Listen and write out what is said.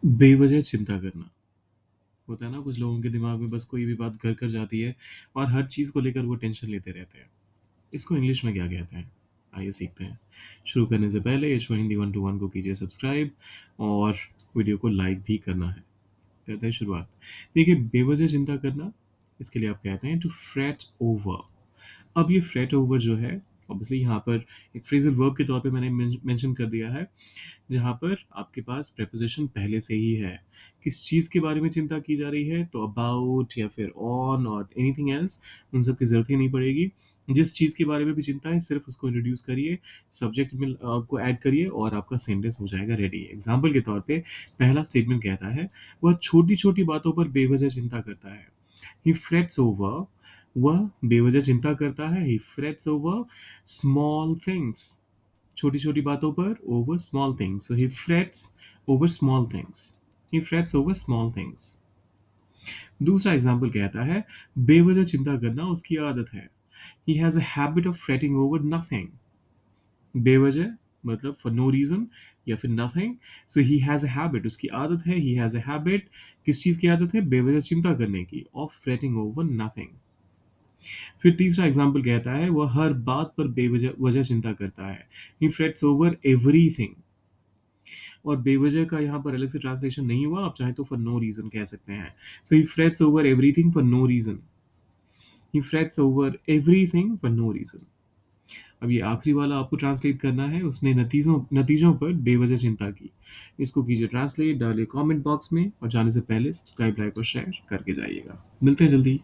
बेवजह चिंता करना। होता है ना कुछ लोगों के दिमाग में बस कोई भी बात घर कर जाती है और हर चीज़ को लेकर वो टेंशन लेते रहते हैं। इसको इंग्लिश में क्या कहते हैं? आइए सीखते हैं। शुरू करने से पहले यशो हिंदी 121 को कीजिए सब्सक्राइब और वीडियो को लाइक भी करना है। करते हैं शुरुआत। देखिए बेवजह चिंता करना, इसके लिए आप कहते हैं टू फ्रेट ओवर। अब ये फ्रेट ओवर जो है, ऑब्वियसली यहाँ पर एक फ्रेजल वर्ब के तौर पे मैंने मेंशन कर दिया है, जहाँ पर आपके पास प्रेपोजिशन पहले से ही है। किस चीज़ के बारे में चिंता की जा रही है, तो अबाउट या फिर ऑन और एनीथिंग एल्स, उन सब की ज़रूरत ही नहीं पड़ेगी। जिस चीज़ के बारे में भी चिंता है सिर्फ उसको इंट्रोड्यूस करिए, सब्जेक्ट में को ऐड करिए और आपका सेंटेंस हो जाएगा रेडी। एग्जाम्पल के तौर पे पहला स्टेटमेंट कहता है वह छोटी छोटी बातों पर बेवजह चिंता करता है। ही फ्रेट्स ओवर, वह बेवजह चिंता करता है। ही फ्रेट्स ओवर स्मॉल थिंग्स, छोटी छोटी बातों पर, over small things. So he frets over small things. He frets over small things. दूसरा एग्जाम्पल कहता है बेवजह चिंता करना उसकी आदत है। He has a habit of fretting over nothing. बेवजह मतलब फॉर नो रीजन या फिर nothing. So he has a habit, उसकी आदत है। ही हैज अ हैबिट, किस चीज की आदत है? बेवजह चिंता करने की, ऑफ फ्रेटिंग ओवर नथिंग। फिर तीसरा एग्जाम्पल कहता है वह हर बात पर बेवजह वजह चिंता करता है। ही फ्रेट्स ओवर एवरीथिंग। और बेवजह का यहाँ पर अलग से ट्रांसलेशन नहीं हुआ, आप चाहे तो फॉर नो रीजन कह सकते हैं। So he frets over everything for no reason. He frets over everything for no reason. अब ये आखिरी वाला आपको ट्रांसलेट करना है। उसने नतीजों नतीजों पर बेवजह चिंता की। इसको कीजिए ट्रांसलेट, डालिए कमेंट बॉक्स में और जाने से पहले सब्सक्राइब, लाइक और शेयर करके जाइएगा। मिलते हैं जल्दी।